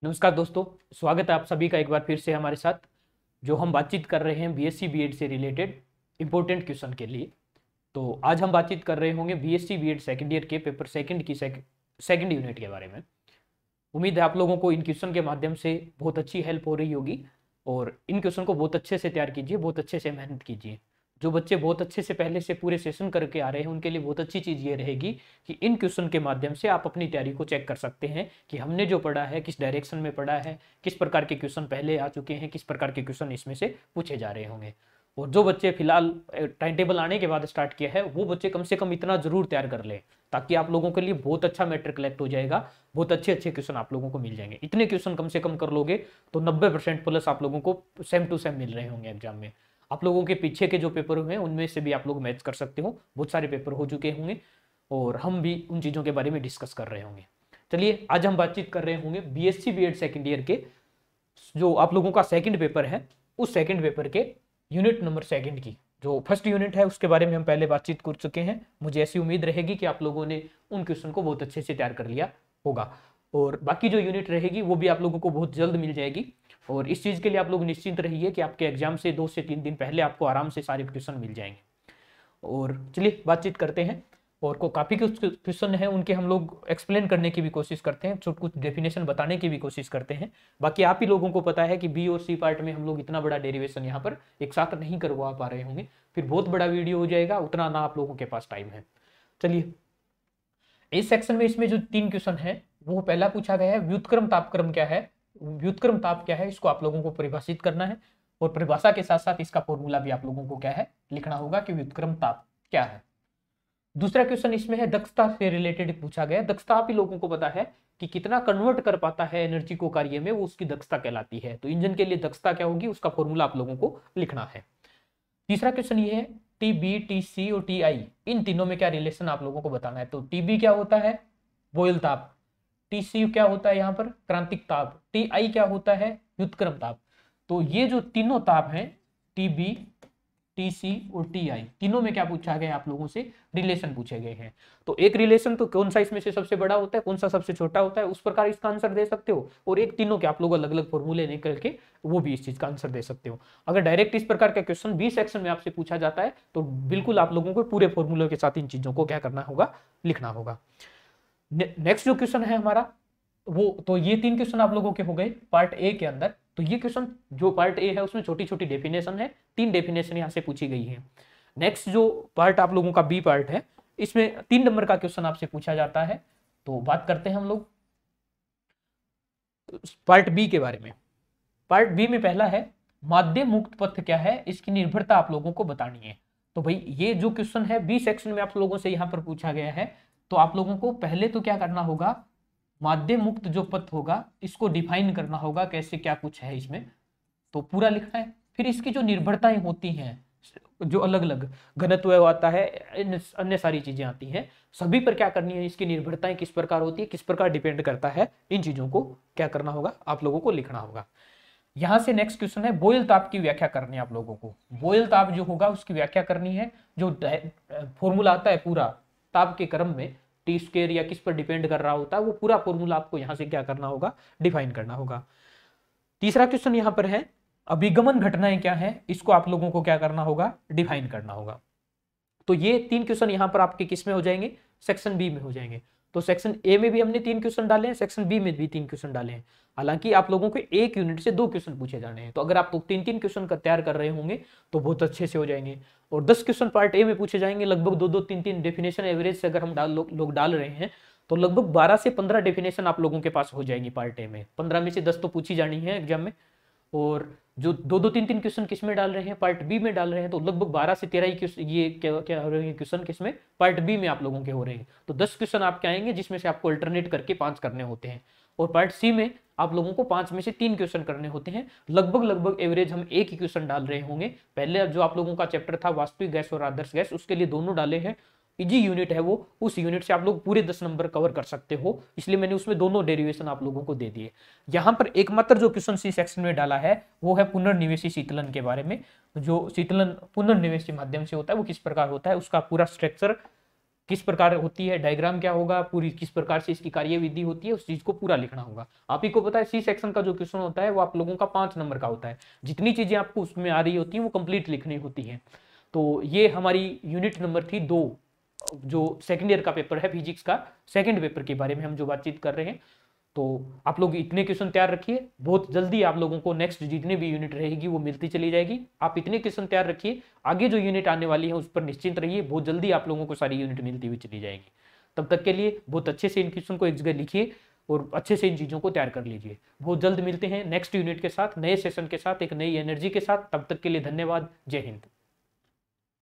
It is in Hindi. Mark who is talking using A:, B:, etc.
A: नमस्कार दोस्तों, स्वागत है आप सभी का एक बार फिर से हमारे साथ। जो हम बातचीत कर रहे हैं बीएससी बीएड से रिलेटेड इंपॉर्टेंट क्वेश्चन के लिए। तो आज हम बातचीत कर रहे होंगे बीएससी बीएड सेकेंड ईयर के पेपर सेकंड की सेकंड यूनिट के बारे में। उम्मीद है आप लोगों को इन क्वेश्चन के माध्यम से बहुत अच्छी हेल्प हो रही होगी और इन क्वेश्चन को बहुत अच्छे से तैयार कीजिए, बहुत अच्छे से मेहनत कीजिए। जो बच्चे बहुत अच्छे से पहले से पूरे सेशन करके आ रहे हैं उनके लिए बहुत अच्छी चीज़ ये रहेगी कि इन क्वेश्चन के माध्यम से आप अपनी तैयारी को चेक कर सकते हैं कि हमने जो पढ़ा है किस डायरेक्शन में पढ़ा है, किस प्रकार के क्वेश्चन पहले आ चुके हैं, किस प्रकार के क्वेश्चन इसमें से पूछे जा रहे होंगे। और जो बच्चे फिलहाल टाइम टेबल आने के बाद स्टार्ट किया है वो बच्चे कम से कम इतना जरूर तैयार कर ले ताकि आप लोगों के लिए बहुत अच्छा मैटर कलेक्ट हो जाएगा, बहुत अच्छे अच्छे क्वेश्चन आप लोगों को मिल जाएंगे। इतने क्वेश्चन कम से कम कर लोगे तो 90% प्लस आप लोगों को सेम टू सेम मिल रहे होंगे एग्जाम में। आप लोगों के पीछे के जो पेपर हुए हैं उनमें से भी आप लोग मैच कर सकते हो, बहुत सारे पेपर हो चुके होंगे और हम भी उन चीज़ों के बारे में डिस्कस कर रहे होंगे। चलिए आज हम बातचीत कर रहे होंगे बीएससी बीएड सेकेंड ईयर के जो आप लोगों का सेकंड पेपर है उस सेकंड पेपर के यूनिट नंबर सेकंड की जो फर्स्ट यूनिट है उसके बारे में हम पहले बातचीत कर चुके हैं। मुझे ऐसी उम्मीद रहेगी कि आप लोगों ने उन क्वेश्चन को बहुत अच्छे से तैयार कर लिया होगा और बाकी जो यूनिट रहेगी वो भी आप लोगों को बहुत जल्द मिल जाएगी। और इस चीज़ के लिए आप लोग निश्चिंत रहिए कि आपके एग्जाम से 2 से 3 दिन पहले आपको आराम से सारे क्वेश्चन मिल जाएंगे। और चलिए बातचीत करते हैं और को काफ़ी कुछ क्वेश्चन है उनके हम लोग एक्सप्लेन करने की भी कोशिश करते हैं, कुछ डेफिनेशन बताने की भी कोशिश करते हैं। बाकी आप ही लोगों को पता है कि बी और सी पार्ट में हम लोग इतना बड़ा डेरिवेशन यहाँ पर एक साथ नहीं करवा पा रहे होंगे, फिर बहुत बड़ा वीडियो हो जाएगा, उतना ना आप लोगों के पास टाइम है। चलिए इस सेक्शन में इसमें जो 3 क्वेश्चन है वो पहला पूछा गया है व्युत्क्रम तापक्रम क्या है, व्युत्क्रम ताप क्या है, इसको आप लोगों को परिभाषित करना है और परिभाषा के साथ साथ इसका फॉर्मूला भी आप लोगों को क्या है लिखना होगा कि व्युत्क्रम ताप क्या है। दूसरा क्वेश्चन इसमें है दक्षता से रिलेटेड पूछा गया। दक्षता आप ही लोगों को पता है कि कितना कन्वर्ट कर पाता है एनर्जी को कार्य में, वो उसकी दक्षता कहलाती है। तो इंजन के लिए दक्षता क्या होगी उसका फॉर्मूला आप लोगों को लिखना है। तीसरा क्वेश्चन ये है टीबी, टीसी और टीआई इन तीनों में क्या रिलेशन आप लोगों को बताना है। तो टीबी क्या होता है, बोयल ताप, टीसी क्या होता है यहाँ पर क्रांतिक ताप, टीआई क्या होता है व्युत्क्रम ताप। तो ये जो तीनों ताप हैं टीबी, टीसी और टीआई, तीनों में क्या पूछा गया आप लोगों से रिलेशन पूछे गए हैं। तो एक रिलेशन तो कौन सा इसमें से सबसे बड़ा होता है, कौन सा सबसे छोटा होता है, उस प्रकार इसका आंसर दे सकते हो। और एक तीनों के आप लोग अलग अलग फॉर्मूले निकल के वो भी इस चीज का आंसर दे सकते हो। अगर डायरेक्ट इस प्रकार का क्वेश्चन बी सेक्शन में आपसे पूछा जाता है तो बिल्कुल आप लोगों को पूरे फॉर्मूले के साथ इन चीजों को क्या करना होगा, लिखना होगा। नेक्स्ट जो क्वेश्चन है हमारा वो, तो ये 3 क्वेश्चन आप लोगों के हो गए पार्ट ए के अंदर। तो ये क्वेश्चन जो पार्ट ए है उसमें छोटी छोटी डेफिनेशन है, 3 डेफिनेशन यहाँ से पूछी गई है। नेक्स्ट जो पार्ट आप लोगों का बी पार्ट है इसमें 3 नंबर का क्वेश्चन आपसे पूछा जाता है। तो बात करते हैं हम लोग पार्ट बी के बारे में। पार्ट बी में पहला है माध्यम मुक्त पथ क्या है, इसकी निर्भरता आप लोगों को बतानी है। तो भाई ये जो क्वेश्चन है बी सेक्शन में आप लोगों से यहाँ पर पूछा गया है। तो आप लोगों को पहले तो क्या करना होगा, माध्यम मुक्त जो पथ होगा इसको डिफाइन करना होगा, कैसे क्या कुछ है इसमें तो पूरा लिखना है। फिर इसकी जो निर्भरताएं होती हैं, जो अलग अलग घनत्व आता है, अन्य सारी चीजें आती हैं, सभी पर क्या करनी है, इसकी निर्भरताएं किस प्रकार होती है, किस प्रकार डिपेंड करता है, इन चीजों को क्या करना होगा आप लोगों को लिखना होगा। यहां से नेक्स्ट क्वेश्चन है बोयल ताप की व्याख्या करनी है आप लोगों को। बोयल ताप जो होगा उसकी व्याख्या करनी है। जो फॉर्मूला आता है पूरा ताप के क्रम में टी स्क्वायर या किस पर डिपेंड कर रहा होता है, वो पूरा फॉर्मूला आपको यहां से क्या करना होगा, डिफाइन करना होगा। तीसरा क्वेश्चन यहां पर है अभिगमन घटनाएं क्या है, इसको आप लोगों को क्या करना होगा, डिफाइन करना होगा। तो ये 3 क्वेश्चन यहां पर आपके किस में हो जाएंगे, सेक्शन बी में हो जाएंगे। तो सेक्शन ए में भी हमने 3 क्वेश्चन डाले हैं, सेक्शन बी में भी 3 क्वेश्चन डाले हैं। हालांकि आप लोगों को एक यूनिट से 2 क्वेश्चन पूछे जाने हैं, तो अगर आप 3-3 क्वेश्चन का तैयार कर रहे होंगे तो बहुत अच्छे से हो जाएंगे। और 10 क्वेश्चन पार्ट ए में पूछे जाएंगे, लगभग 2-2, 3-3 डेफिनेशन एवरेज से अगर हम लोग डाल रहे हैं तो लगभग 12 से 15 डेफिनेशन आप लोगों के पास हो जाएंगी पार्ट ए में। 15 में से 10 तो पूछी जानी है एग्जाम में। और जो 2-2, 3-3 क्वेश्चन किस में डाल रहे हैं, पार्ट बी में डाल रहे हैं, तो लगभग 12 से 13 ही ये क्या हो रहे हैं क्वेश्चन किसमें, पार्ट बी में आप लोगों के हो रहे हैं। तो 10 क्वेश्चन आपके आएंगे जिसमें से आपको अल्टरनेट करके 5 करने होते हैं। और पार्ट सी में आप लोगों को 5 में से 3 क्वेश्चन करने होते हैं। लगभग एवरेज हम एक ही क्वेश्चन डाल रहे होंगे। पहले जो आप लोगों का चैप्टर था वास्तविक गैस और आदर्श गैस, उसके लिए दोनों डाले हैं। इजी यूनिट है वो, उस यूनिट से आप लोग पूरे 10 नंबर कवर कर सकते हो, इसलिए मैंने उसमें दोनों डेरिवेशन आप लोगों को दे दिए। यहां पर एकमात्र जो क्वेश्चन सी सेक्शन में डाला है वो है पुनर्निवेशी शीतलन के बारे में। जो शीतलन पुनर्निवेश के माध्यम से होता है वो किस प्रकार होता है, उसका पूरा स्ट्रक्चर किस प्रकार होती है, डायग्राम क्या होगा, पूरी किस प्रकार से इसकी कार्यविधि होती है, उस चीज को पूरा लिखना होगा। आप ही को पता है सी सेक्शन का जो क्वेश्चन होता है वो आप लोगों का 5 नंबर का होता है, जितनी चीजें आपको उसमें आ रही होती हैं वो कंप्लीट लिखनी होती हैं। तो ये हमारी यूनिट नंबर थी 2, जो सेकेंड ईयर का पेपर है फिजिक्स का सेकेंड पेपर के बारे में हम जो बातचीत कर रहे हैं। तो आप लोग इतने क्वेश्चन तैयार रखिए, बहुत जल्दी आप लोगों को नेक्स्ट जितने भी यूनिट रहेगी वो मिलती चली जाएगी। आप इतने क्वेश्चन तैयार रखिए, आगे जो यूनिट आने वाली है उस पर निश्चिंत रहिए, बहुत जल्दी आप लोगों को सारी यूनिट मिलती हुई चली जाएगी। तब तक के लिए बहुत अच्छे से इन क्वेश्चन को एक जगह लिखिए और अच्छे से इन चीज़ों को तैयार कर लीजिए। बहुत जल्द मिलते हैं नेक्स्ट यूनिट के साथ, नए सेशन के साथ, एक नई एनर्जी के साथ। तब तक के लिए धन्यवाद। जय हिंद।